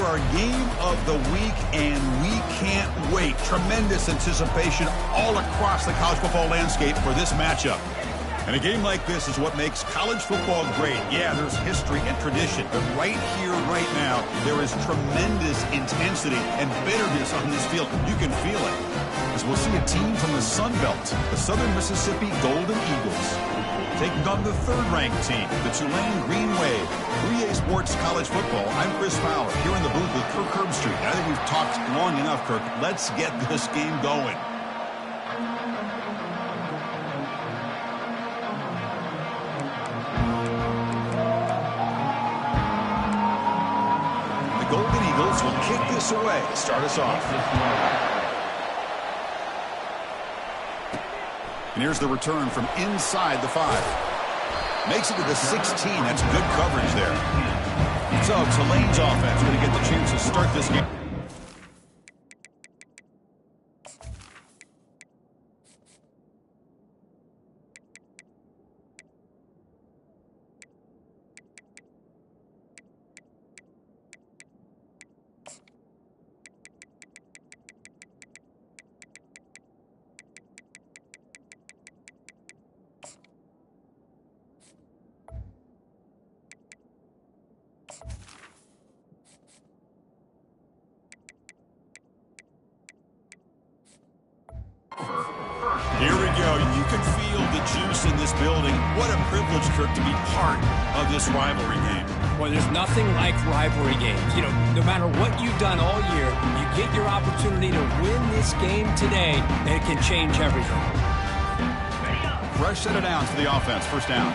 for our game of the week, and we can't wait. Tremendous anticipation all across the college football landscape for this matchup. And a game like this is what makes college football great. Yeah, there's history and tradition, but right here, right now, there is tremendous intensity and bitterness on this field. You can feel it. As we'll see a team from the Sun Belt, the Southern Mississippi Golden Eagles, taking on the third-ranked team, the Tulane Green Wave. 3A Sports College Football. I'm Chris Fowler, here in the booth with Kirk Herbstreit. I think we've talked long enough, Kirk. Let's get this game going. The Golden Eagles will kick this away to start us off. And here's the return from inside the 5. Makes it to the 16. That's good coverage there. So Tulane's offense going to get the chance to start this game. Here we go. You can feel the juice in this building. What a privilege, Kirk, to be part of this rivalry game. Well, there's nothing like rivalry games. You know, no matter what you've done all year, you get your opportunity to win this game today, and it can change everything. Fresh set of downs for the offense. First down.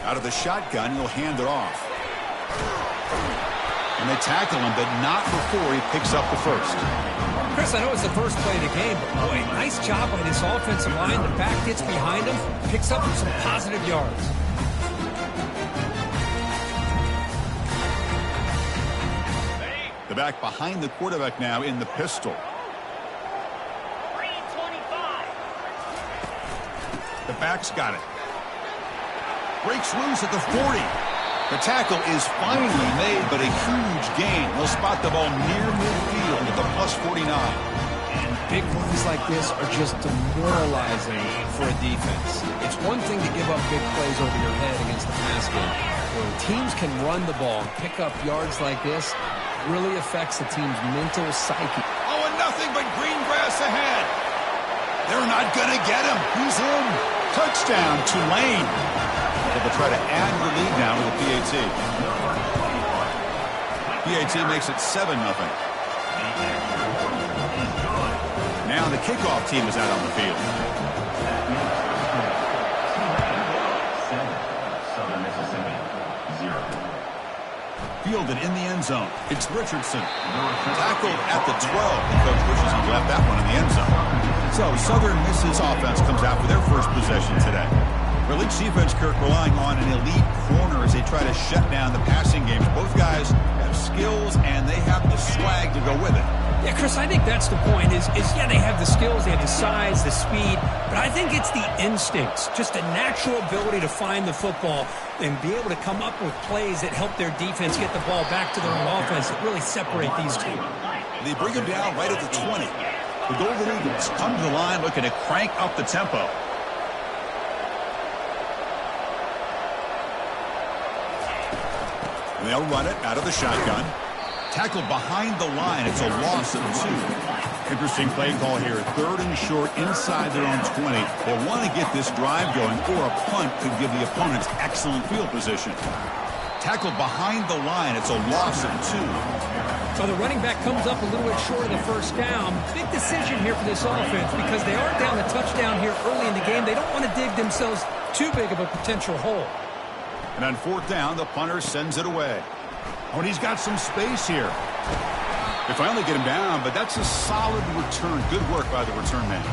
Out of the shotgun, he'll hand it off. And they tackle him, but not before he picks up the first. Chris, I know it's the first play of the game, but boy, nice job by this offensive line. The back gets behind him, picks up some positive yards. The back behind the quarterback now in the pistol. The back's got it. Breaks loose at the 40. The tackle is finally made, but a huge gain. They'll spot the ball near midfield at the +49. And big plays like this are just demoralizing for a defense. It's one thing to give up big plays over your head against the pass game. When teams can run the ball and pick up yards like this, it really affects the team's mental psyche. Oh, and nothing but green grass ahead. They're not going to get him. He's in. Touchdown, Tulane. They'll try to add the lead now with the PAT. PAT makes it 7-0. Now the kickoff team is out on the field. Fielded in the end zone. It's Richardson. Tackled at the 12. And Coach wishes he left that one in the end zone. So Southern Miss's offense comes out for their first possession today. Each defense, Kirk, relying on an elite corner as they try to shut down the passing games. Both guys have skills, and they have the swag to go with it. Yeah, Chris, I think that's the point is yeah, they have the skills, they have the size, the speed, but I think it's the instincts, just a natural ability to find the football and be able to come up with plays that help their defense get the ball back to their own offense that really separate these two. They bring him down right at the 20. The Golden Eagles come to the line looking to crank up the tempo. They'll run it out of the shotgun. Tackled behind the line. It's a loss of 2. Interesting play call here. 3rd and short inside their own 20. They want to get this drive going, or a punt could give the opponents excellent field position. Tackled behind the line. It's a loss of 2. So the running back comes up a little bit short of the first down. Big decision here for this offense because they are down a touchdown here early in the game. They don't want to dig themselves too big of a potential hole. And on 4th down, the punter sends it away. Oh, and he's got some space here. They finally get him down, but that's a solid return. Good work by the return man.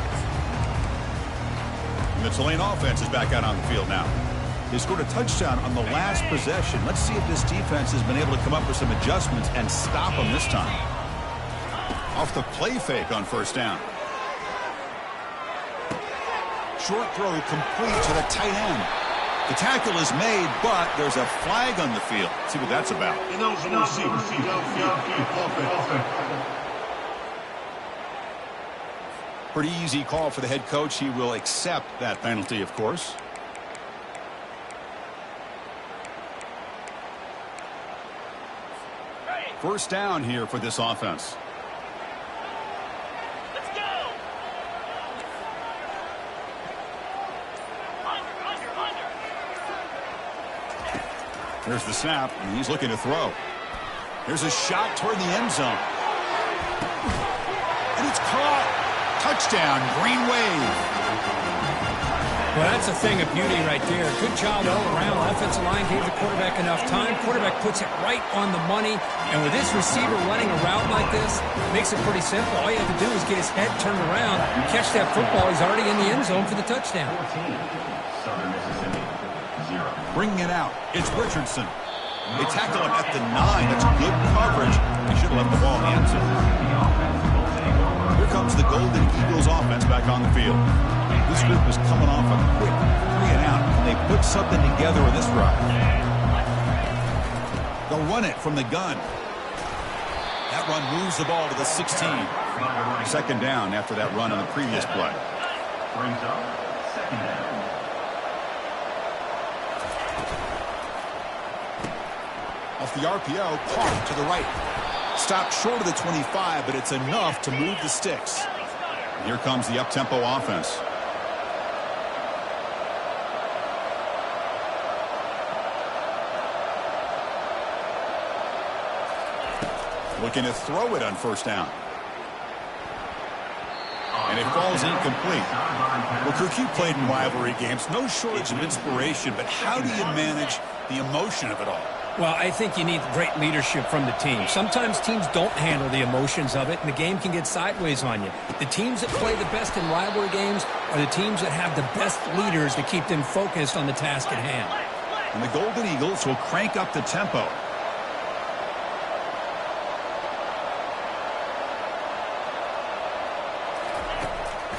And the Tulane offense is back out on the field now. They scored a touchdown on the last possession. Let's see if this defense has been able to come up with some adjustments and stop them this time. Off the play fake on 1st down. Short throw complete to the tight end. The tackle is made, but there's a flag on the field. Let's see what that's about. Pretty easy call for the head coach. He will accept that penalty, of course. First down here for this offense. Let's go. Under. There's the snap, and he's looking to throw. Here's a shot toward the end zone. And it's caught. Touchdown, Green Wave. Well, that's a thing of beauty right there. Good job all around. Offensive line gave the quarterback enough time. Quarterback puts it right on the money. And with this receiver running a route like this, makes it pretty simple. All you have to do is get his head turned around, catch that football. He's already in the end zone for the touchdown. Bringing it out. It's Richardson. They tackle him at the 9. That's good coverage. He should have left the ball in the end zone. Here comes the Golden Eagles offense back on the field. This group is coming off a quick 3 and out. And they put something together in this drive. They'll run it from the gun. That run moves the ball to the 16. Second down after that run on the previous play. Brings up second down. Off the RPO, caught to the right. Stopped short of the 25, but it's enough to move the sticks. And here comes the up-tempo offense. Looking to throw it on first down. And it falls incomplete. Well, Kirk, you played in rivalry games. No shortage of inspiration, but how do you manage the emotion of it all? Well, I think you need great leadership from the team. Sometimes teams don't handle the emotions of it, and the game can get sideways on you. The teams that play the best in rivalry games are the teams that have the best leaders to keep them focused on the task at hand. And the Golden Eagles will crank up the tempo.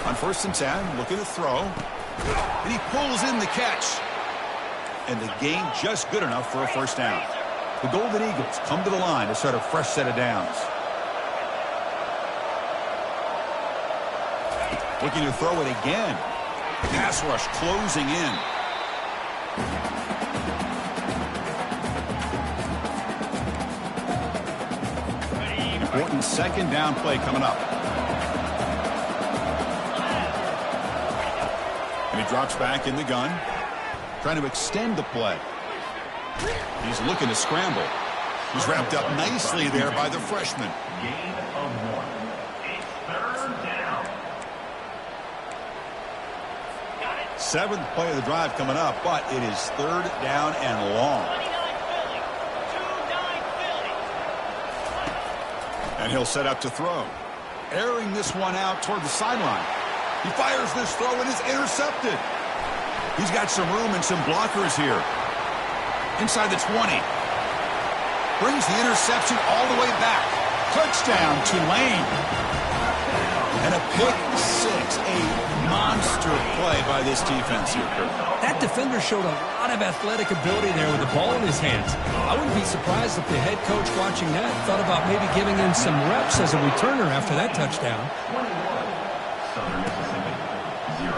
On 1st and 10, looking to throw. And he pulls in the catch. And the gain just good enough for a first down. The Golden Eagles come to the line to start a fresh set of downs. Looking to throw it again. Pass rush closing in. Important second down play coming up. And he drops back in the gun. Trying to extend the play. He's looking to scramble. He's wrapped up nicely there by the freshman. Gain of 1. It's third down. 7th play of the drive coming up, but it is 3rd down and long. And he'll set up to throw. Airing this one out toward the sideline. He fires this throw and is intercepted. He's got some room and some blockers here. Inside the 20. Brings the interception all the way back. Touchdown, Tulane. And a pick 6. A monster play by this defense here, Kirk. That defender showed a lot of athletic ability there with the ball in his hands. I wouldn't be surprised if the head coach watching that thought about maybe giving him some reps as a returner after that touchdown.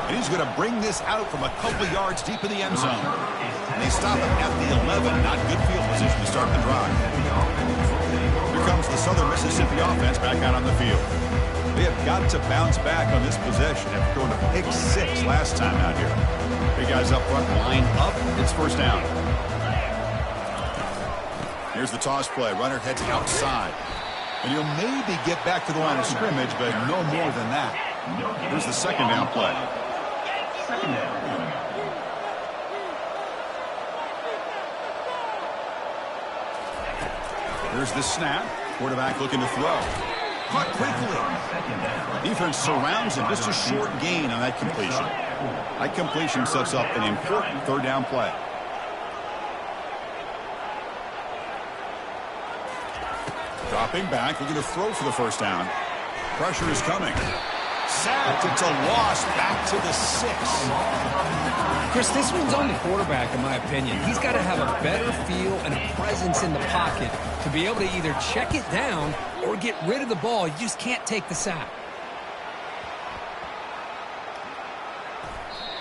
And he's going to bring this out from a couple of yards deep in the end zone. And they stop him at the 11. Not good field position to start the drive. Here comes the Southern Mississippi offense back out on the field. They have got to bounce back on this possession after throwing a pick 6 last time out here. Big guys up front, line up. It's first down. Here's the toss play. Runner heads outside. And he'll maybe get back to the line of scrimmage, but no more than that. Here's the second down play. Second down. Here's the snap. Quarterback looking to throw. Caught quickly. Defense surrounds him. Just a short gain on that completion. That completion sets up an important 3rd down play. Dropping back, looking to throw for the first down. Pressure is coming. Sacked. It's a loss back to the 6. Chris, this one's on the quarterback, in my opinion. He's got to have a better feel and a presence in the pocket to be able to either check it down or get rid of the ball. You just can't take the sack.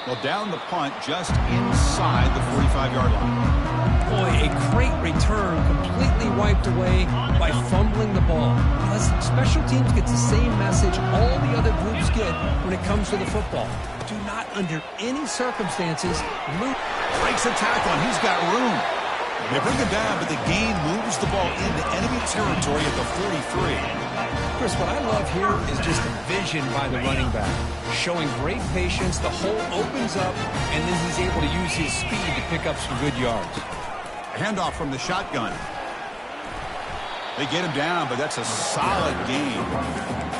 Well, down the punt just inside the 45-yard line. Boy, a great return, completely wiped away by fumbling the ball. Because special teams gets the same message all the other groups get when it comes to the football. Do not, under any circumstances, lose. Breaks a tackle, and he's got room. They bring him down, but the gain moves the ball into enemy territory at the 43. Chris, what I love here is just the vision by the running back. Showing great patience, the hole opens up, and then he's able to use his speed to pick up some good yards. Handoff from the shotgun. They get him down, but that's a solid game.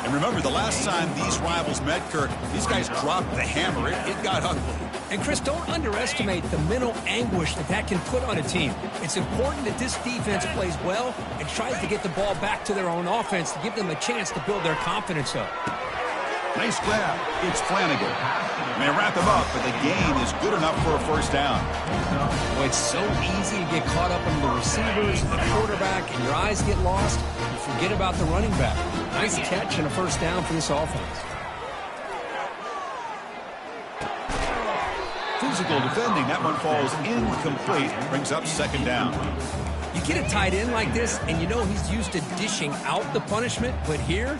And remember, the last time these rivals met, Kirk, these guys dropped the hammer. It got ugly. And, Chris, don't underestimate the mental anguish that can put on a team. It's important that this defense plays well and tries to get the ball back to their own offense to give them a chance to build their confidence up. Nice grab. It's Flanagan. And they wrap him up, but the gain is good enough for a first down. Well, it's so easy to get caught up in the receivers and the quarterback, and your eyes get lost. You forget about the running back. Nice catch and a first down for this offense. Physical defending. That one falls incomplete. Brings up second down. You get a tight end like this, and you know he's used to dishing out the punishment, but here,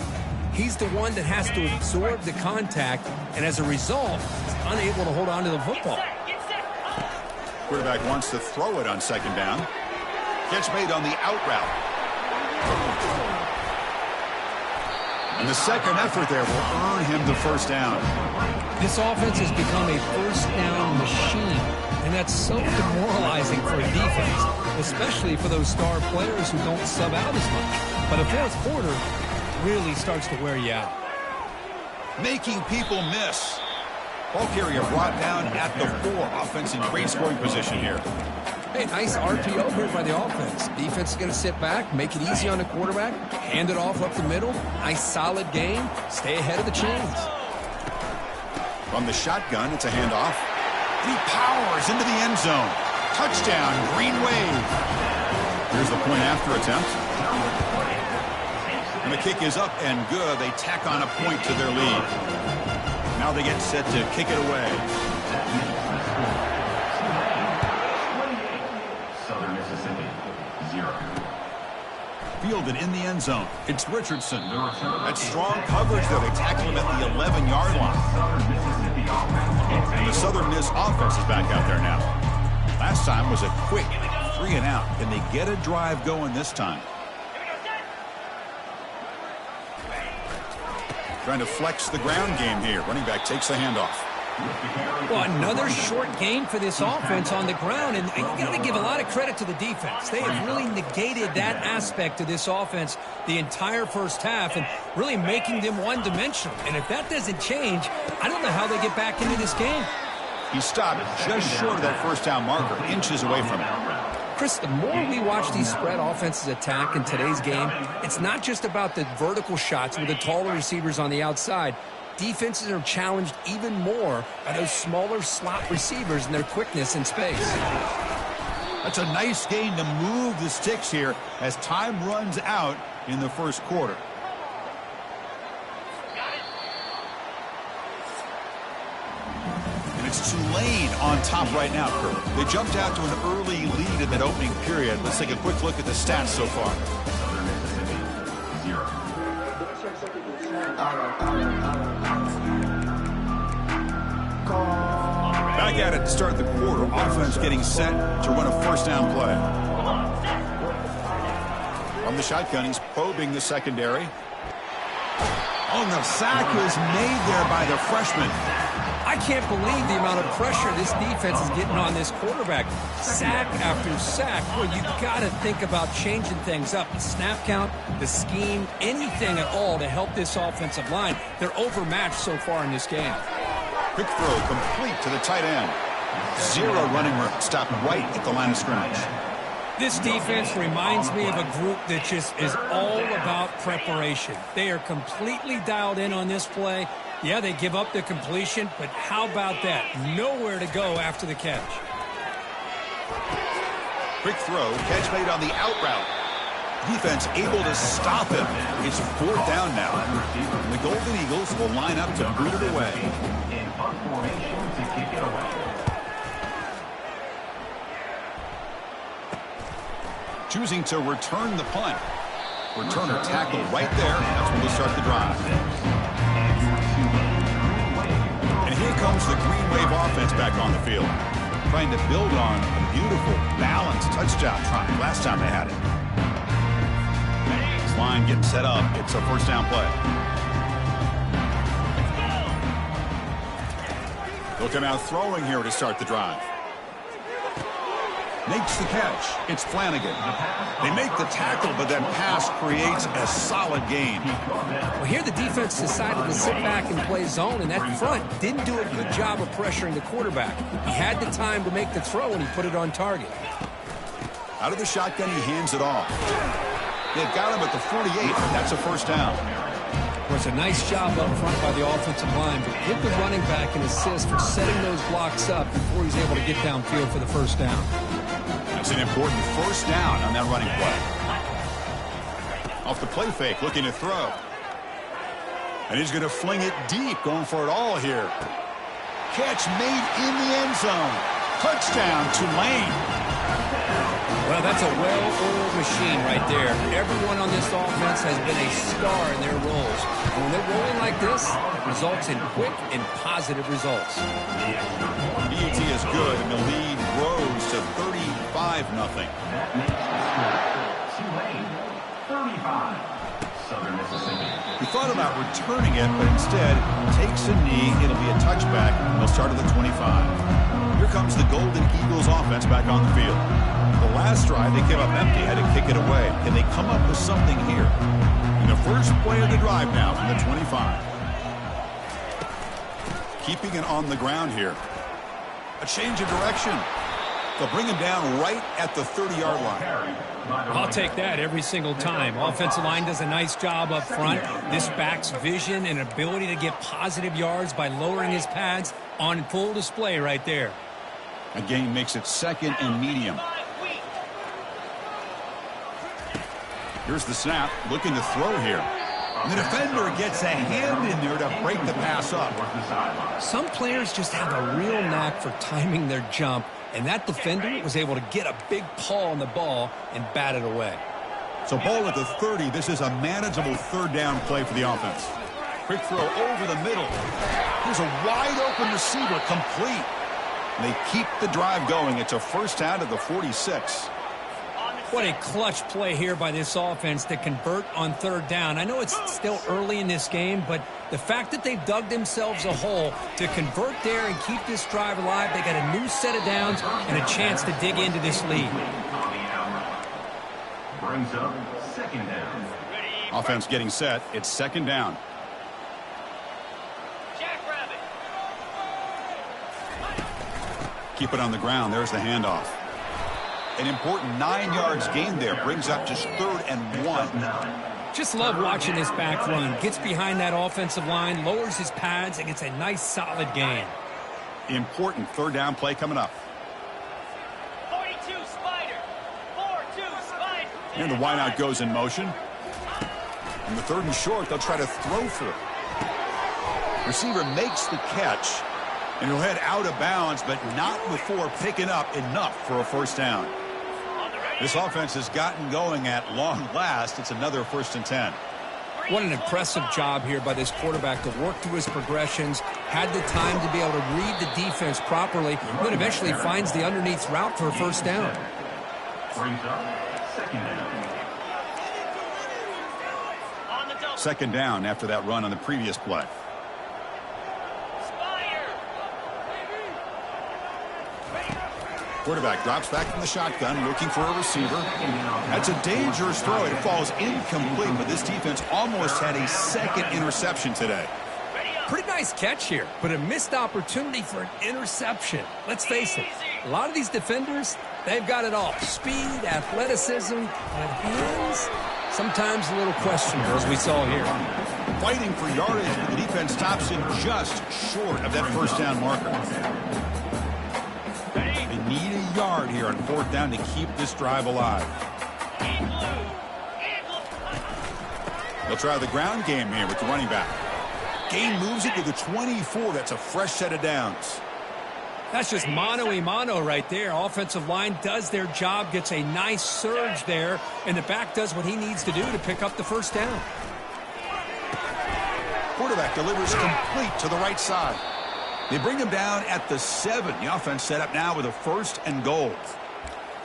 he's the one that has to absorb the contact, and as a result, he's unable to hold on to the football. Quarterback wants to throw it on second down. Catch made on the out route. And the second effort there will earn him the first down. This offense has become a first down machine, and that's so demoralizing for a defense, especially for those star players who don't sub out as much. But a fourth quarter really starts to wear you out. Making people miss. Ball carrier brought down at the 4. Offense in great scoring position here. Hey, nice RPO here by the offense. Defense is going to sit back, make it easy on the quarterback, hand it off up the middle. Nice solid game. Stay ahead of the chains. From the shotgun, it's a handoff. And he powers into the end zone. Touchdown, Green Wave. Here's the point after attempt. And the kick is up and good. They tack on a point to their lead. Now they get set to kick it away. Southern Mississippi, 0. Fielded in the end zone. It's Richardson. That's strong coverage, though. They tackle him at the 11-yard line. And the Southern Miss offense is back out there now. Last time was a quick 3-and-out. Can they get a drive going this time? Trying to flex the ground game here. Running back takes the handoff. Well, another short game for this offense on the ground, and you got to give a lot of credit to the defense. They have really negated that aspect of this offense the entire first half and really making them one-dimensional. And if that doesn't change, I don't know how they get back into this game. He stopped just short of that first down marker, inches away from it. Chris, the more we watch these spread offenses attack in today's game, it's not just about the vertical shots with the taller receivers on the outside. Defenses are challenged even more by those smaller slot receivers and their quickness in space. That's a nice gain to move the sticks here as time runs out in the first quarter. And it's Tulane on top right now, Kirk. They jumped out to an early lead in that opening period. Let's take a quick look at the stats so far. Southern Mississippi, 0. Back at it to start the quarter. Offense getting set to run a first down play. From the shotgun, he's probing the secondary. Oh, the sack is made there by the freshman. I can't believe the amount of pressure this defense is getting on this quarterback. Sack after sack. Well, you got to think about changing things up. The snap count, the scheme, anything at all to help this offensive line. They're overmatched so far in this game. Quick throw complete to the tight end. 0 running room. Stopped right at the line of scrimmage. This defense reminds me of a group that just is all about preparation. They are completely dialed in on this play. Yeah, they give up the completion, but how about that? Nowhere to go after the catch. Quick throw, catch made on the out route. Defense able to stop him. It's 4th down now. And the Golden Eagles will line up to boot it away. In punt formation to kick it away. Choosing to return the punt. Returner tackle right there. That's when we start the drive. And here comes the Green Wave offense back on the field. Trying to build on a beautiful, balanced touchdown drive last time they had it. This line getting set up. It's a 1st down play. Looking out throwing here to start the drive. Makes the catch. It's Flanagan. They make the tackle, but that pass creates a solid gain. Well, here the defense decided to sit back and play zone, and that front didn't do a good job of pressuring the quarterback. He had the time to make the throw, and he put it on target. Out of the shotgun, he hands it off. They've got him at the 48. That's a 1st down. It was a nice job up front by the offensive line, but give the running back an assist for setting those blocks up before he's able to get downfield for the 1st down. That's an important 1st down on that running play. Off the play fake, looking to throw. And he's going to fling it deep, going for it all here. Catch made in the end zone. Touchdown, Tulane. Well, that's a well-oiled machine right there. Everyone on this offense has been a star in their roles. And when they're rolling like this, it results in quick and positive results. EAT is good, and the lead grows to 35-0. Tulane, 35. Southern Mississippi. He thought about returning it, but instead takes a knee. It'll be a touchback, and they'll start at the 25. Here comes the Golden Eagles offense back on the field. The last drive, they came up empty, had to kick it away. Can they come up with something here? In the first play of the drive now from the 25. Keeping it on the ground here. A change of direction. They'll bring him down right at the 30-yard line. I'll take that every single time. Offensive line does a nice job up front. This back's vision and ability to get positive yards by lowering his pads on full display right there. A gain makes it 2nd and medium. Here's the snap, looking to throw here. And the defender gets a hand in there to break the pass up. Some players just have a real knack for timing their jump, and that defender was able to get a big paw on the ball and bat it away. So ball at the 30. This is a manageable 3rd down play for the offense. Quick throw over the middle. Here's a wide open receiver, complete. And they keep the drive going. It's a 1st down to the 46. What a clutch play here by this offense to convert on 3rd down. I know it's still early in this game, but the fact that they've dug themselves a hole to convert there and keep this drive alive, they got a new set of downs and a chance to dig into this lead. Brings up 2nd down. Offense getting set. It's 2nd down. Keep it on the ground. There's the handoff. An important 9 yards gained there. Brings up just 3rd and 1. Just love watching this back run. Gets behind that offensive line, lowers his pads, and gets a nice solid gain. Important 3rd down play coming up. 42 Spider. 4-2 Spider. And the wideout goes in motion. And the 3rd and short, they'll try to throw for it. Receiver makes the catch. And he'll head out of bounds, but not before picking up enough for a 1st down. This offense has gotten going at long last. It's another 1st and 10. What an impressive job here by this quarterback to work through his progressions, had the time to be able to read the defense properly, and then eventually finds the underneath route for a 1st down. Brings up 2nd down. 2nd down after that run on the previous play. Quarterback drops back from the shotgun, looking for a receiver. That's a dangerous throw. It falls incomplete, but this defense almost had a 2nd interception today. Pretty nice catch here, but a missed opportunity for an interception. Let's face it, a lot of these defenders, they've got it all. Speed, athleticism, but hands, sometimes a little questionable, as we saw here. fighting for yardage, but the defense stops him just short of that first down marker. They need a yard here on fourth down to keep this drive alive. They'll try the ground game here with the running back. Gain moves it to the 24. That's a fresh set of downs. That's just mano-a-mano right there. Offensive line does their job, gets a nice surge there, and the back does what he needs to do to pick up the first down. Quarterback delivers complete to the right side. They bring him down at the 7. The offense set up now with a 1st and goal.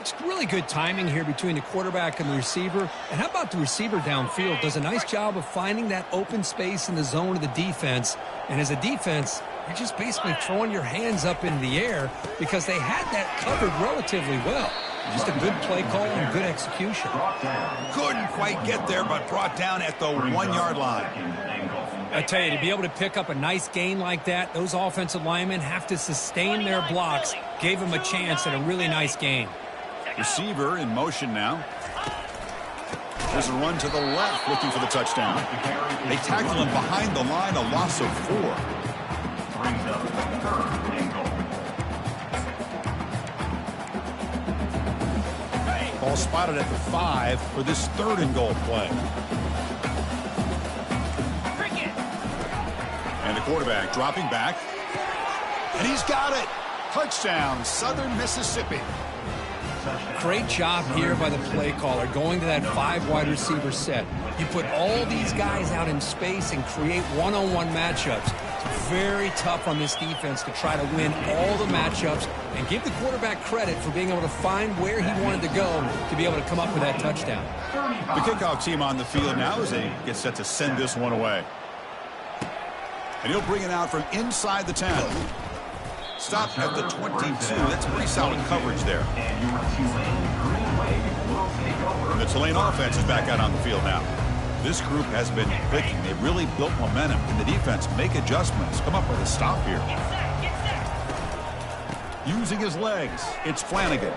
It's really good timing here between the quarterback and the receiver. And how about the receiver downfield? Does a nice job of finding that open space in the zone of the defense. And as a defense, you're just basically throwing your hands up in the air because they had that covered relatively well. Just a good play call and good execution. Couldn't quite get there, but brought down at the 1-yard line. I tell you, to be able to pick up a nice gain like that, those offensive linemen have to sustain their blocks. Gave them a chance at a really nice gain. Receiver in motion now. There's a run to the left looking for the touchdown. They tackle him behind the line, a loss of 4. Brings up 3rd and goal. Ball spotted at the 5 for this 3rd and goal play. And the quarterback dropping back. And he's got it. Touchdown, Southern Mississippi. Great job here by the play caller, going to that 5 wide receiver set. You put all these guys out in space and create one-on-one matchups. It's very tough on this defense to try to win all the matchups and give the quarterback credit for being able to find where he wanted to go to be able to come up with that touchdown. The kickoff team on the field now as they get set to send this one away. And he'll bring it out from inside the 10. Stop at the 22. That's pretty solid coverage there. And the Tulane offense is back out on the field now. This group has been clicking. They've really built momentum. And the defense make adjustments. Come up with a stop here. Using his legs, it's Flanagan.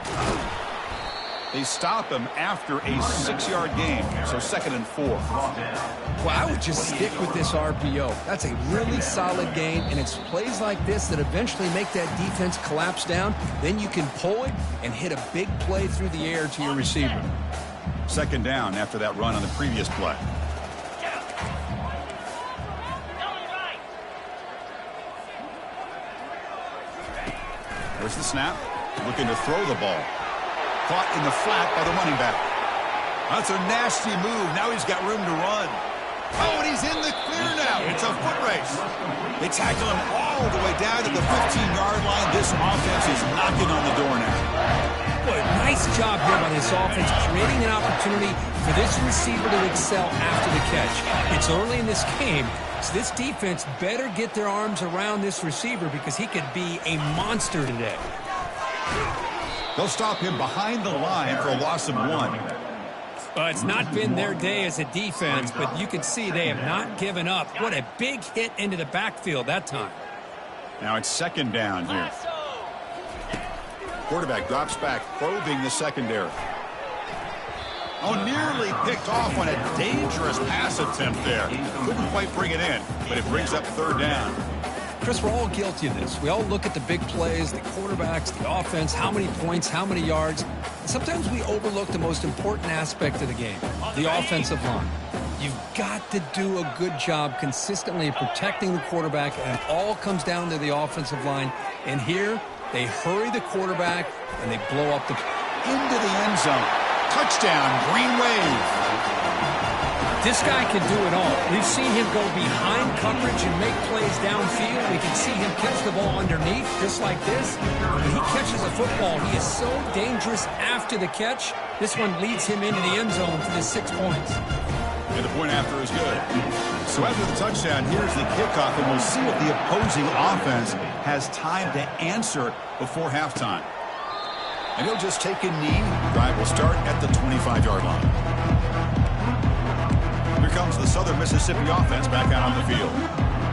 They stop him after a 6-yard gain. So 2nd and 4. Well, I would just stick with this RPO. That's a really solid gain, and it's plays like this that eventually make that defense collapse down. Then you can pull it and hit a big play through the air to your receiver. 2nd down after that run on the previous play. There's the snap. Looking to throw the ball. Caught in the flat by the running back. That's a nasty move. Now he's got room to run. Oh, and he's in the clear now. It's a foot race. They tackle him all the way down to the 15-yard line. This offense is knocking on the door now. Boy, nice job here by this offense, creating an opportunity for this receiver to excel after the catch. It's early in this game, so this defense better get their arms around this receiver because he could be a monster today. They'll stop him behind the line for a loss of 1. Well, it's not been their day as a defense, but you can see they have not given up. What a big hit into the backfield that time. Now it's 2nd down here. Quarterback drops back, probing the secondary. Oh, nearly picked off on a dangerous pass attempt there. Couldn't quite bring it in, but it brings up 3rd down. Chris, we're all guilty of this. We all look at the big plays, the quarterbacks, the offense, how many points, how many yards. And sometimes we overlook the most important aspect of the game, the offensive line. You've got to do a good job consistently protecting the quarterback, and it all comes down to the offensive line. And here, they hurry the quarterback, and they blow up into the end zone. Touchdown, Green Wave. This guy can do it all. We've seen him go behind coverage and make plays downfield. We can see him catch the ball underneath, just like this. When he catches a football, he is so dangerous after the catch. This one leads him into the end zone for the 6 points. And the point after is good. So after the touchdown, here's the kickoff, and we'll see if the opposing offense has time to answer before halftime. And he'll just take a knee. The drive will start at the 25-yard line. Here comes the Southern Mississippi offense back out on the field.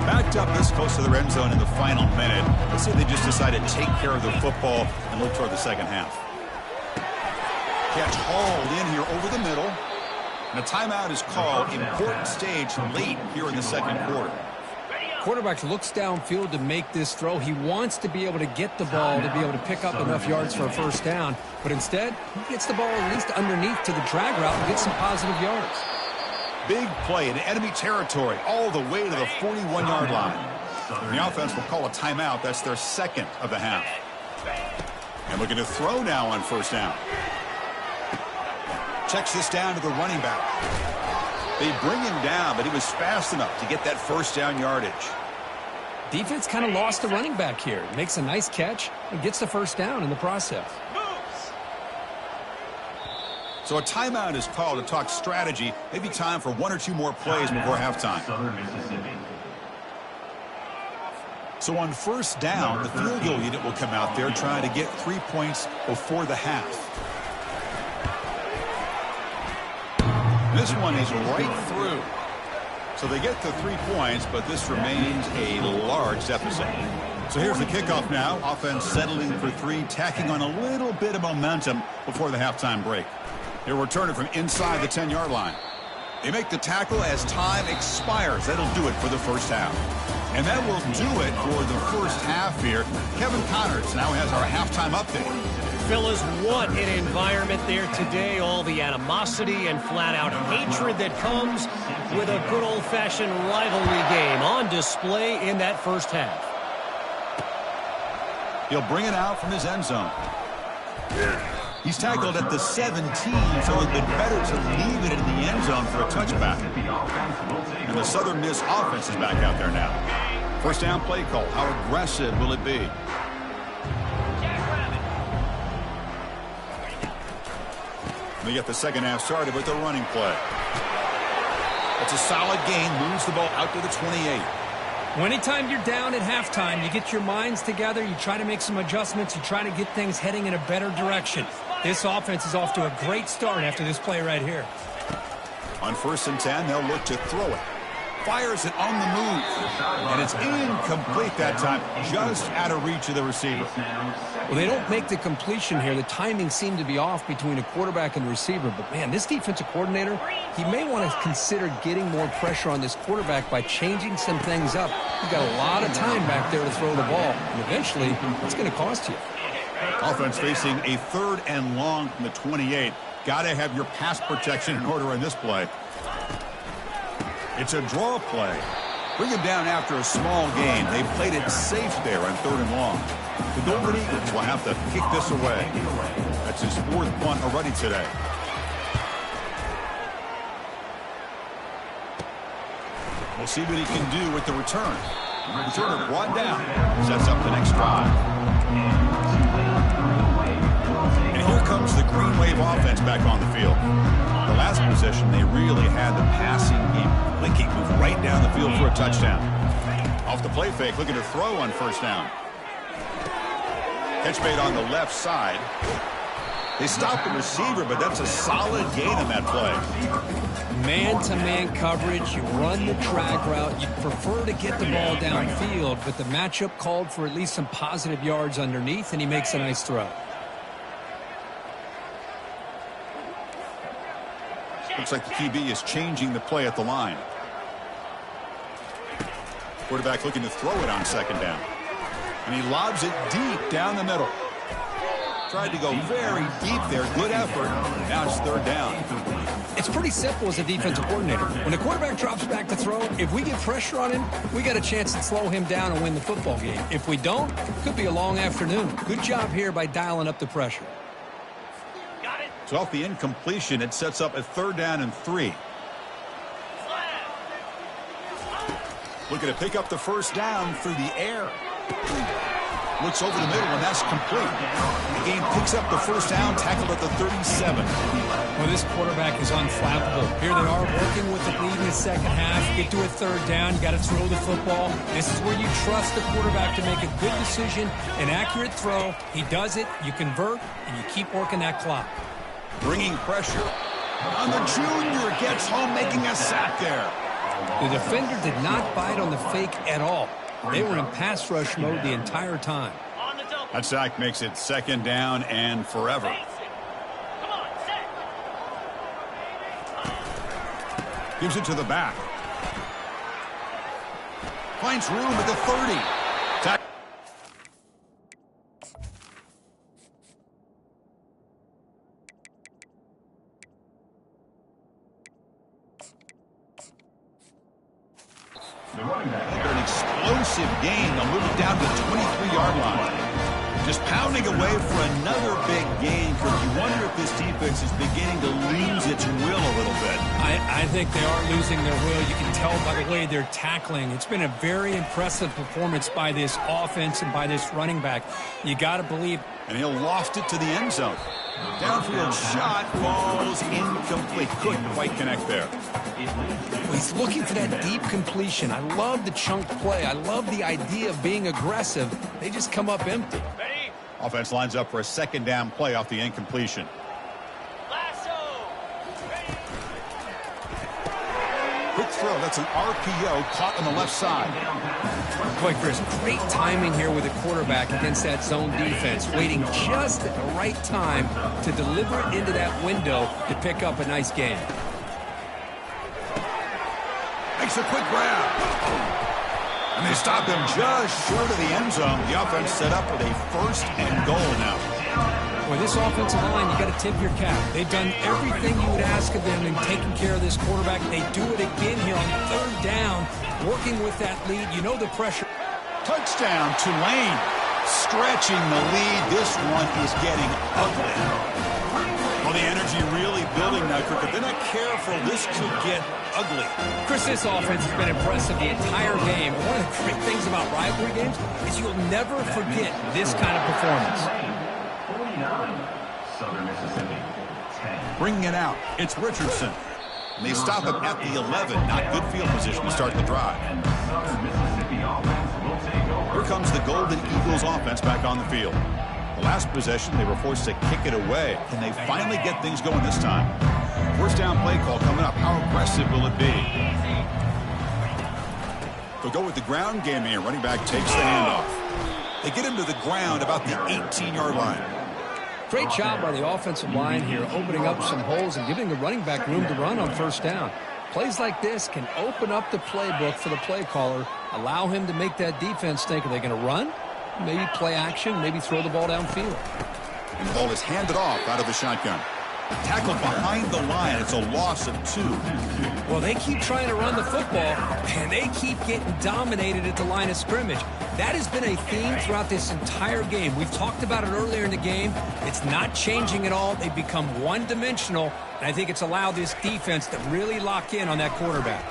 Backed up this close to the end zone in the final minute. Let's see if they just decide to take care of the football and look toward the second half. Catch hauled in here over the middle. And a timeout is called. Important stage late here in the second quarter. Quarterback looks downfield to make this throw. He wants to be able to get the ball to be able to pick up enough yards for a first down. But instead, he gets the ball at least underneath to the drag route and gets some positive yards. Big play in enemy territory all the way to the 41-yard line. And the offense will call a timeout. That's their second of the half. And looking to throw now on first down. Checks this down to the running back. They bring him down, but he was fast enough to get that first down yardage. Defense kind of lost the running back here. Makes a nice catch and gets the first down in the process. So a timeout is called to talk strategy. Maybe time for one or two more plays before halftime. So on first down, the field goal unit will come out there trying to get 3 points before the half. This one is right through. So they get the 3 points, but this remains a large deficit. So here's the kickoff now. Offense settling for 3, tacking on a little bit of momentum before the halftime break. They're returning from inside the 10-yard line. They make the tackle as time expires. That'll do it for the first half. And that will do it for the first half here. Kevin Connors now has our halftime update. Fellas, what an environment there today. All the animosity and flat-out hatred that comes with a good old-fashioned rivalry game on display in that first half. He'll bring it out from his end zone. He's tackled at the 17, so it'd been better to leave it in the end zone for a touchback. And the Southern Miss offense is back out there now. First down play call. How aggressive will it be? They get the second half started with the running play. It's a solid gain. Moves the ball out to the 28. Well, anytime you're down at halftime, you get your minds together, you try to make some adjustments, you try to get things heading in a better direction. This offense is off to a great start after this play right here. On 1st and 10, they'll look to throw it. Fires it on the move. And it's incomplete that time, just out of reach of the receiver. Well, they don't make the completion here. The timing seemed to be off between a quarterback and the receiver. But, man, this defensive coordinator, he may want to consider getting more pressure on this quarterback by changing some things up. You've got a lot of time back there to throw the ball. And eventually, it's going to cost you. Offense facing a 3rd and long from the 28. Got to have your pass protection in order in this play. It's a draw play. Bring him down after a small gain. They played it safe there on 3rd and long. The Golden Eagles will have to kick this away. That's his 4th punt already today. We'll see what he can do with the return. Returner brought down. Sets up the next drive. And here comes the Green Wave offense back on the field. The last possession, they really had the passing game clicking, moved right down the field for a touchdown. Off the play fake, looking to throw on first down. Catch made on the left side. They stopped the receiver, but that's a solid gain on that play. Man-to-man coverage, you run the drag route. You prefer to get the ball downfield, but the matchup called for at least some positive yards underneath, and he makes a nice throw. Looks like the QB is changing the play at the line. Quarterback looking to throw it on 2nd down. And he lobs it deep down the middle. Tried to go very deep there. Good effort. Now it's 3rd down. It's pretty simple as a defensive coordinator. When the quarterback drops back to throw, if we get pressure on him, we got a chance to slow him down and win the football game. If we don't, it could be a long afternoon. Good job here by dialing up the pressure. So off the incompletion, it sets up a 3rd down and 3. Looking to pick up the first down through the air. Looks over the middle, and that's complete. The game picks up the first down, tackled at the 37. Well, this quarterback is unflappable. Here they are working with the lead in the second half. Get to a 3rd down, you got to throw the football. This is where you trust the quarterback to make a good decision, an accurate throw. He does it, you convert, and you keep working that clock. Bringing pressure on the junior, gets home, making a sack there. The defender did not bite on the fake at all. They were in pass rush mode the entire time. That sack makes it 2nd down and forever. Gives it to the back. Finds room at the 30. An explosive gain. They'll move it down to the 23-yard line. Just pounding away for another big gain. Kirk, you wonder if this defense is beginning to lose its will a little bit. I think they are losing their will. You can tell by the way they're tackling. It's been a very impressive performance by this offense and by this running back. You got to believe. And he'll loft it to the end zone. Downfield shot falls incomplete. Couldn't quite connect there. He's looking for that deep completion. I love the chunk play. I love the idea of being aggressive. They just come up empty. Ready? Offense lines up for a second down play off the incompletion. Lasso. Ready? Quick throw. That's an RPO caught on the left side. Boy, Chris, great timing here with the quarterback against that zone defense, waiting just at the right time to deliver it into that window to pick up a nice gain. Makes a quick grab. And they stop him just short of the end zone. The offense set up with a first and goal now. With this offensive line, you got to tip your cap. They've done everything you would ask of them in taking care of this quarterback. They do it again here on third down, working with that lead. You know the pressure. Touchdown, Tulane. Stretching the lead. This one is getting ugly. Well, the energy really building now, Kirk. If they're not careful, this could get ugly. Chris, this offense has been impressive the entire game. One of the great things about rivalry games is you'll never forget this kind of performance. 49, Southern Mississippi, 10. Bringing it out, it's Richardson. And they stop him at the 11. Not good field position to start the drive. And the Southern Mississippi offense will take over. Here comes the Golden Eagles offense back on the field. The last possession, they were forced to kick it away. Can they finally get things going this time? First down play call coming up. How aggressive will it be? They'll go with the ground game here. Running back takes the handoff. They get him to the ground about the 18-yard line. Great job by the offensive line here, opening up some holes and giving the running back room to run on first down. Plays like this can open up the playbook for the play caller, allow him to make that defense think, are they going to run? Maybe play action, maybe throw the ball downfield. And the ball is handed off out of the shotgun. Tackled behind the line. It's a loss of 2. Well, they keep trying to run the football, and they keep getting dominated at the line of scrimmage. That has been a theme throughout this entire game. We've talked about it earlier in the game. It's not changing at all. They've become one-dimensional, and I think it's allowed this defense to really lock in on that quarterback.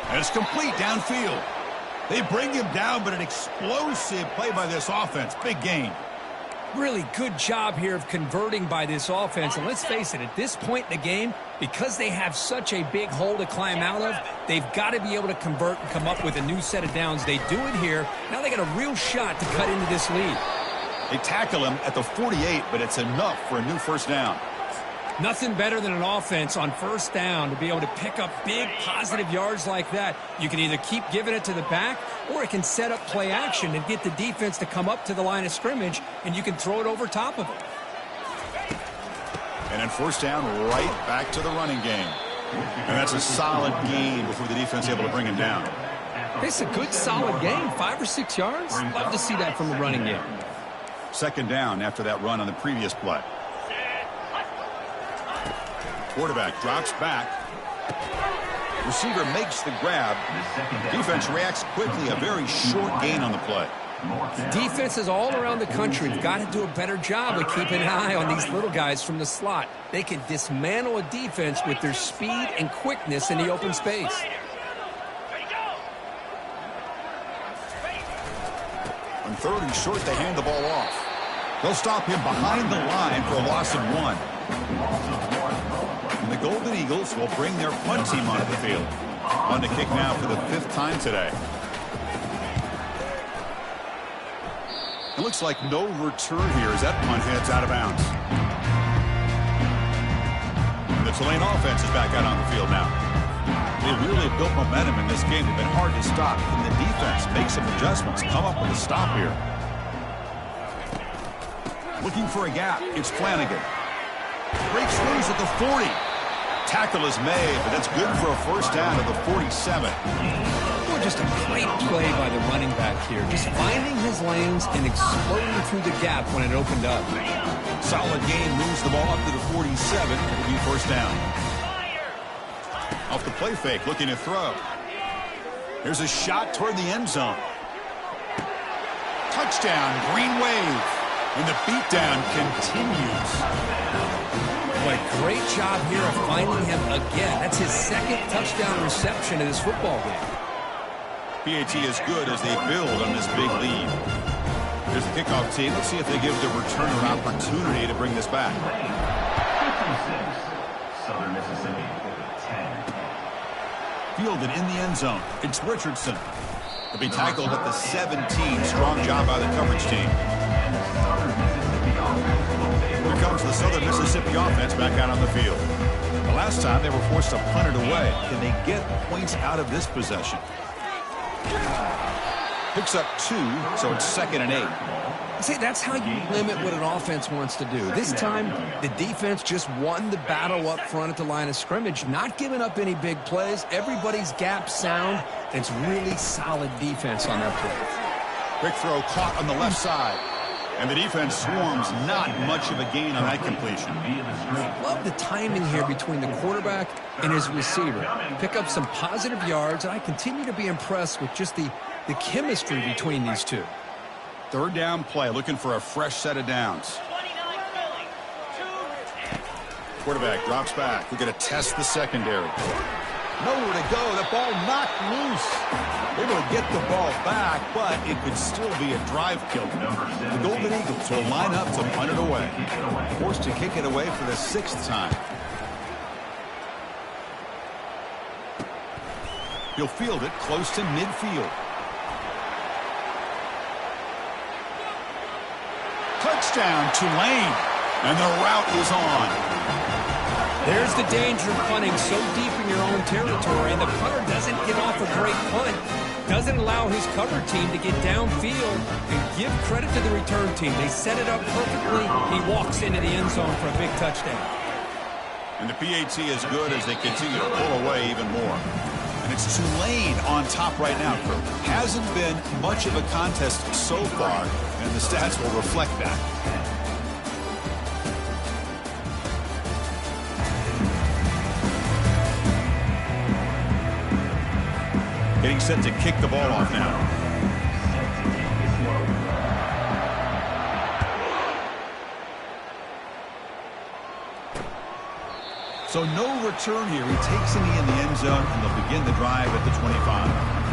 And it's complete downfield. They bring him down, but an explosive play by this offense. Big gain. Really good job here of converting by this offense. And let's face it, at this point in the game, because they have such a big hole to climb out of, they've got to be able to convert and come up with a new set of downs. They do it here. Now they got a real shot to cut into this lead. They tackle him at the 48, but it's enough for a new first down. Nothing better than an offense on first down to be able to pick up big positive yards like that. You can either keep giving it to the back, or it can set up play action and get the defense to come up to the line of scrimmage, and you can throw it over top of it. And then first down, right back to the running game. And that's a solid gain before the defense is able to bring him down. It's a good, solid game. 5 or 6 yards. Love to see that from the running game. Second down after that run on the previous play. Quarterback drops back. Receiver makes the grab. Defense reacts quickly. A very short gain on the play. Defenses all around the country have got to do a better job of keeping an eye on these little guys from the slot. They can dismantle a defense with their speed and quickness in the open space. On third and short, they hand the ball off. They'll stop him behind the line for a loss of 1. And the Golden Eagles will bring their punt team onto the field. On to kick now for the 5th time today. It looks like no return here as that punt heads out of bounds. And the Tulane offense is back out on the field now. They really built momentum in this game. They've been hard to stop. Can the defense make some adjustments? Come up with a stop here. Looking for a gap. It's Flanagan. Breaks loose at the 40. Tackle is made, but that's good for a first down at the 47. Boy, just a great play by the running back here. Just finding his lanes and exploding through the gap when it opened up. Solid gain, moves the ball up to the 47. It'll be first down. Off the play fake, looking to throw. Here's a shot toward the end zone. Touchdown, Green Wave. And the beatdown continues. Boy, great job here of finding him again. That's his second touchdown reception in this football game. PAT is good as they build on this big lead. Here's the kickoff team. Let's see if they give the returner an opportunity to bring this back. 56, Southern Mississippi, 10. Fielded in the end zone. It's Richardson. He'll be tackled at the 17. Strong job by the coverage team. Here comes the Southern Mississippi offense back out on the field. The last time they were forced to punt it away. Can they get points out of this possession? Picks up 2, so it's 2nd and 8. See, that's how you limit what an offense wants to do. This time, the defense just won the battle up front at the line of scrimmage, not giving up any big plays. Everybody's gap sound. It's really solid defense on that play. Quick throw caught on the left side. And the defense swarms, not much of a gain on that completion. Love the timing here between the quarterback and his receiver. Pick up some positive yards, and I continue to be impressed with just the chemistry between these two. Third down play, looking for a fresh set of downs. Quarterback drops back. We're going to test the secondary. Nowhere to go. The ball knocked loose. Able to get the ball back, but it could still be a drive kill. The Golden Eagles will line up to punt it away. Forced to kick it away for the 6th time. He'll field it close to midfield. Touchdown, Tulane. And the route is on. There's the danger of punting so deep in your own territory, and the punter doesn't get off a great punt, doesn't allow his cover team to get downfield, and give credit to the return team. They set it up perfectly. He walks into the end zone for a big touchdown. And the PAT is good as they continue to pull away even more. And it's Tulane on top right now, Kirk. Hasn't been much of a contest so far, and the stats will reflect that. Getting set to kick the ball off now. So no return here. He takes a knee in the end zone, and they'll begin the drive at the 25.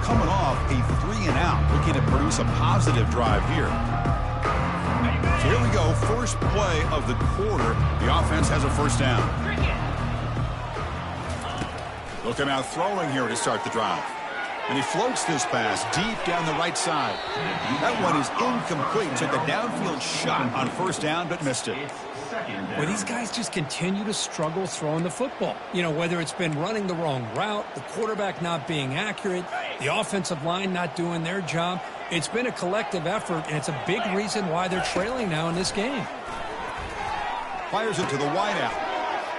coming off a 3-and-out, looking to produce a positive drive here. So here we go, first play of the quarter. The offense has a first down. Looking out throwing here to start the drive. And he floats this pass deep down the right side. That one is incomplete. Took a downfield shot on first down, but missed it. Well, these guys just continue to struggle throwing the football. You know, whether it's been running the wrong route, the quarterback not being accurate, the offensive line not doing their job. It's been a collective effort, and it's a big reason why they're trailing now in this game. Fires it to the wideout.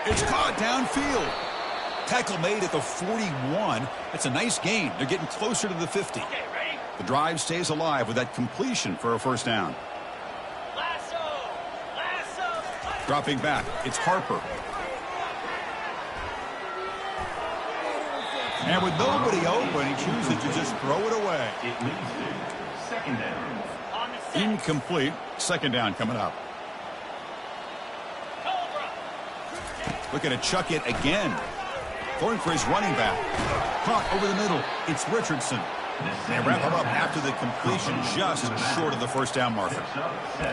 It's caught downfield. Tackle made at the 41. That's a nice gain. They're getting closer to the 50. The drive stays alive with that completion for a first down. Dropping back, it's Harper. And with nobody open, he chooses to just throw it away. It leads to second down. Incomplete. Second down coming up. Looking to chuck it again. Going for his running back. Caught over the middle. It's Richardson. They wrap him up after the completion, just short of the first down marker.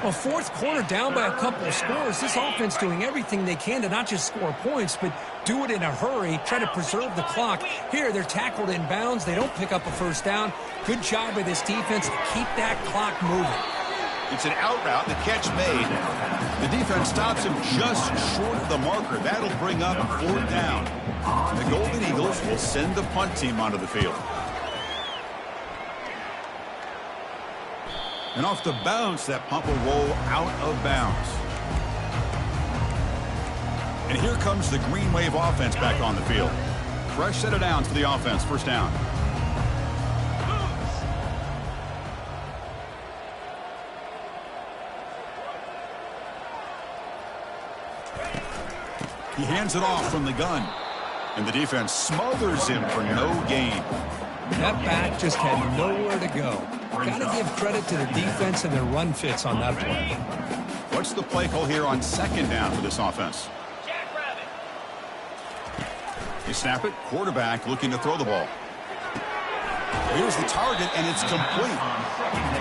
Well, fourth quarter down by a couple of scores. This offense doing everything they can to not just score points, but do it in a hurry, try to preserve the clock. Here, they're tackled in bounds. They don't pick up a first down. Good job by this defense to keep that clock moving. It's an out route. The catch made. The defense stops him just short of the marker. That'll bring up fourth down. The Golden Eagles will send the punt team onto the field. And off the bounce, that punt will roll out of bounds. And here comes the Green Wave offense back on the field. Fresh set of downs for the offense. First down. He hands it off from the gun. And the defense smothers him for no gain. That back just had nowhere to go. Got to give credit to the defense and their run fits on that play. What's the play call here on second down for this offense? They snap it. Quarterback looking to throw the ball. Here's the target, and it's complete.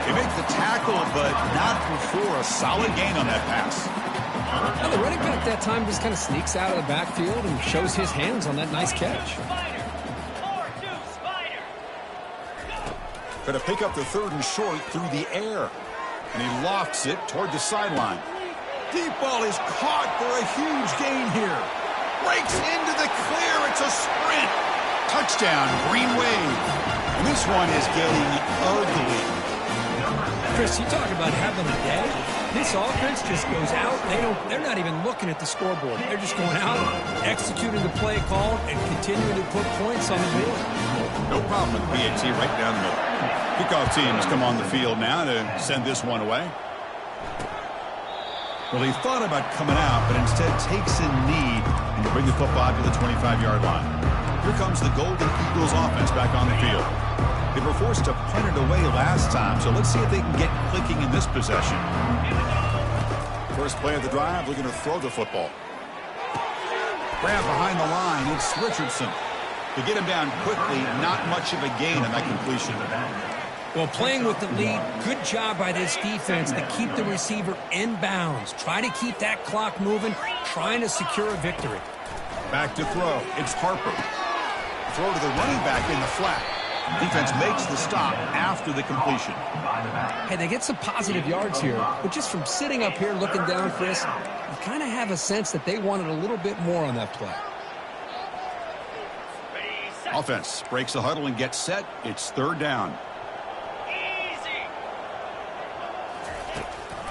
They make the tackle, but not before a solid gain on that pass. Now, the running back that time just kind of sneaks out of the backfield and shows his hands on that nice catch. Going to pick up the third and short through the air. And he lofts it toward the sideline. Deep ball is caught for a huge gain here. Breaks into the clear. It's a sprint. Touchdown, Green Wave. And this one is getting ugly. Chris, you talk about having a day. This offense just goes out. They're not even looking at the scoreboard. They're just going out, executing the play call, and continuing to put points on the board. No problem with PAT right down the middle. Kickoff teams come on the field now to send this one away. Well, he thought about coming out, but instead takes a knee and bring the football to the 25-yard line. Here comes the Golden Eagles offense back on the field. They were forced to punt it away last time, so let's see if they can get clicking in this possession. First play of the drive, looking to throw the football. Grab behind the line, it's Richardson. To get him down quickly, not much of a gain on that completion. Well, playing with the lead, good job by this defense to keep the receiver in bounds. Try to keep that clock moving, trying to secure a victory. Back to throw. It's Harper. Throw to the running back in the flat. Defense makes the stop after the completion. Hey, they get some positive yards here, but just from sitting up here looking down, Chris, you kind of have a sense that they wanted a little bit more on that play. Offense breaks the huddle and gets set. It's third down.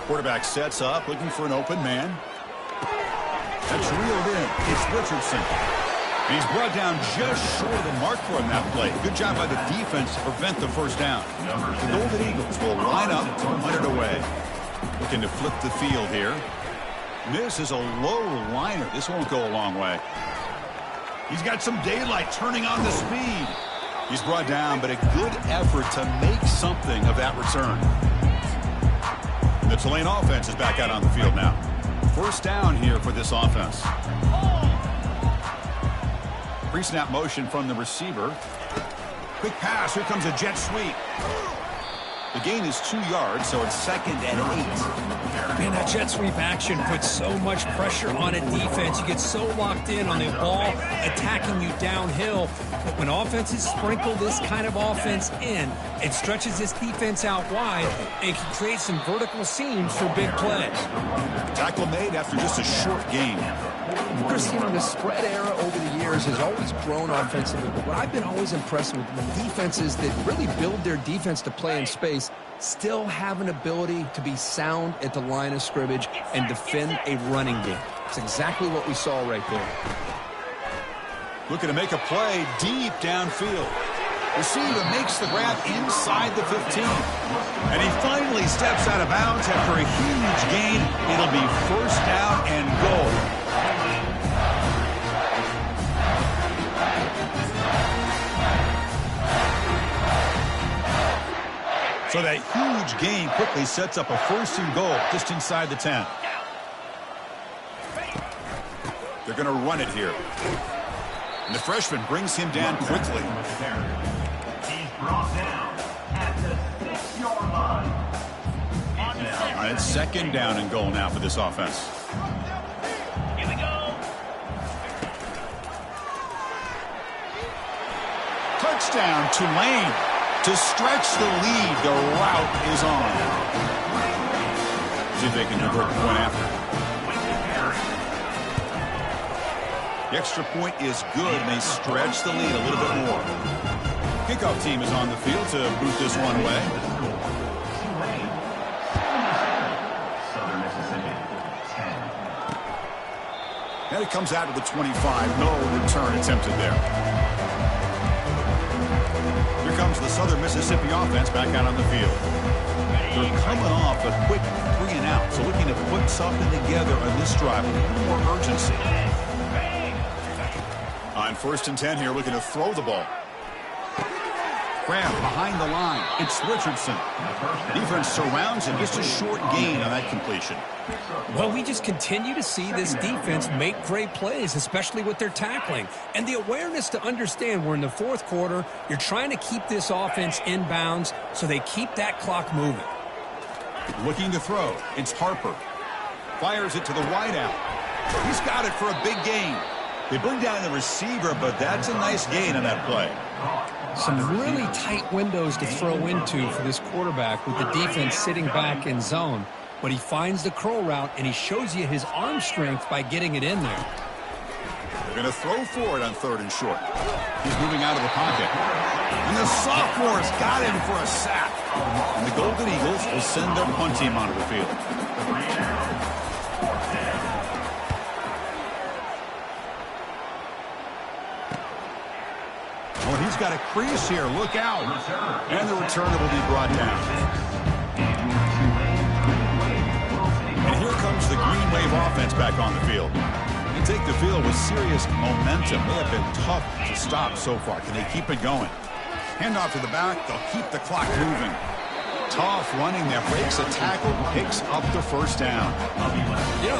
Quarterback sets up, looking for an open man. That's reeled in. It's Richardson. And he's brought down just short of the mark for him that play. Good job by the defense to prevent the first down. The Golden Eagles will line up to punt it away. Looking to flip the field here. This is a low liner. This won't go a long way. He's got some daylight turning on the speed. He's brought down, but a good effort to make something of that return. The Tulane offense is back out on the field now. First down here for this offense. Pre-snap motion from the receiver. Quick pass. Here comes a jet sweep. The gain is 2 yards, so it's 2nd and 8. Man, that jet sweep action puts so much pressure on a defense. You get so locked in on the ball attacking you downhill. But when offenses sprinkle this kind of offense in, it stretches this defense out wide and can create some vertical seams for big plays. Tackle made after just a short gain. Chris, the spread era over the years has always grown offensively, but what I've been always impressed with defenses that really build their defense to play in space still have an ability to be sound at the line of scrimmage and defend a running game. It's exactly what we saw right there. Looking to make a play deep downfield. Receiver makes the grab inside the 15. And he finally steps out of bounds after a huge gain. It'll be 1st down and goal. So that huge gain quickly sets up a 1st and goal just inside the 10. They're going to run it here. And the freshman brings him down quickly. He's brought down at the 6-yard line. All right, it's 2nd down and goal now for this offense. Here we go. Touchdown, Tulane. To stretch the lead, the route is on. See if they can convert the point after. The extra point is good, and they stretch the lead a little bit more. Kickoff team is on the field to boot this one away. Southern Mississippi, 10. And it comes out to the 25. No return attempted there. Here comes the Southern Mississippi offense back out on the field. They're coming off a quick 3 and out, so looking to put something together on this drive with a little more urgency. On 1st and 10 here, looking to throw the ball. Grab behind the line. It's Richardson. Defense surrounds him. Just a short gain on that completion. Well, we just continue to see this defense make great plays, especially with their tackling. And the awareness to understand we're in the 4th quarter, you're trying to keep this offense in bounds so they keep that clock moving. Looking to throw. It's Harper. Fires it to the wideout. He's got it for a big gain. They bring down the receiver, but that's a nice gain on that play. Some really tight windows to throw into for this quarterback with the defense sitting back in zone. But he finds the curl route, and he shows you his arm strength by getting it in there. They're going to throw for it on 3rd and short. He's moving out of the pocket. And the sophomore's got him for a sack. And the Golden Eagles will send their punt team onto the field. Well, he's got a crease here. Look out. And the returner will be brought down. And here comes the Green Wave offense back on the field. They take the field with serious momentum. They have been tough to stop so far. Can they keep it going? Handoff to the back. They'll keep the clock moving. Tough running there. Breaks a tackle. Picks up the 1st down.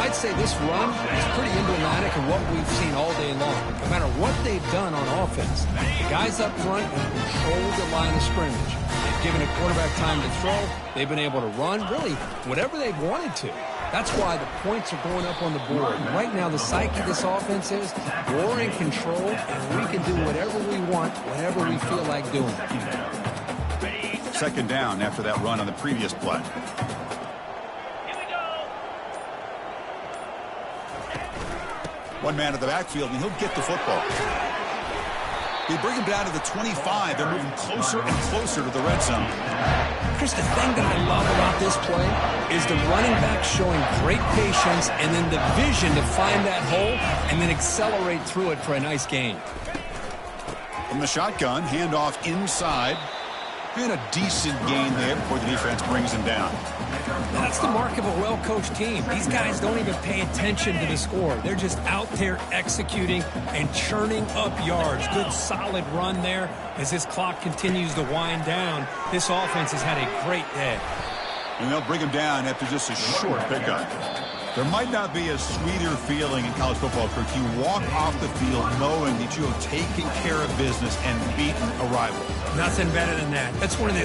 I'd say this run is pretty emblematic of what we've seen all day long. No matter what they've done on offense, the guys up front have controlled the line of scrimmage. They've given a quarterback time to throw. They've been able to run, really, whatever they've wanted to. That's why the points are going up on the board. Right now, the psyche of this offense is we're in control, and we can do whatever we want, whenever we feel like doing it. 2nd down after that run on the previous play. Here we go. One man at the backfield, and he'll get the football. They bring him down to the 25. They're moving closer and closer to the red zone. Chris, the thing that I love about this play is the running back showing great patience and then the vision to find that hole and then accelerate through it for a nice gain. From the shotgun, handoff inside. And a decent gain there before the defense brings him down. That's the mark of a well-coached team. These guys don't even pay attention to the score. They're just out there executing and churning up yards. Good, solid run there. As this clock continues to wind down, this offense has had a great day. And they'll bring him down after just a short pickup. There might not be a sweeter feeling in college football, Kirk. You walk off the field knowing that you have taken care of business and beaten a rival. Nothing better than that. That's one of the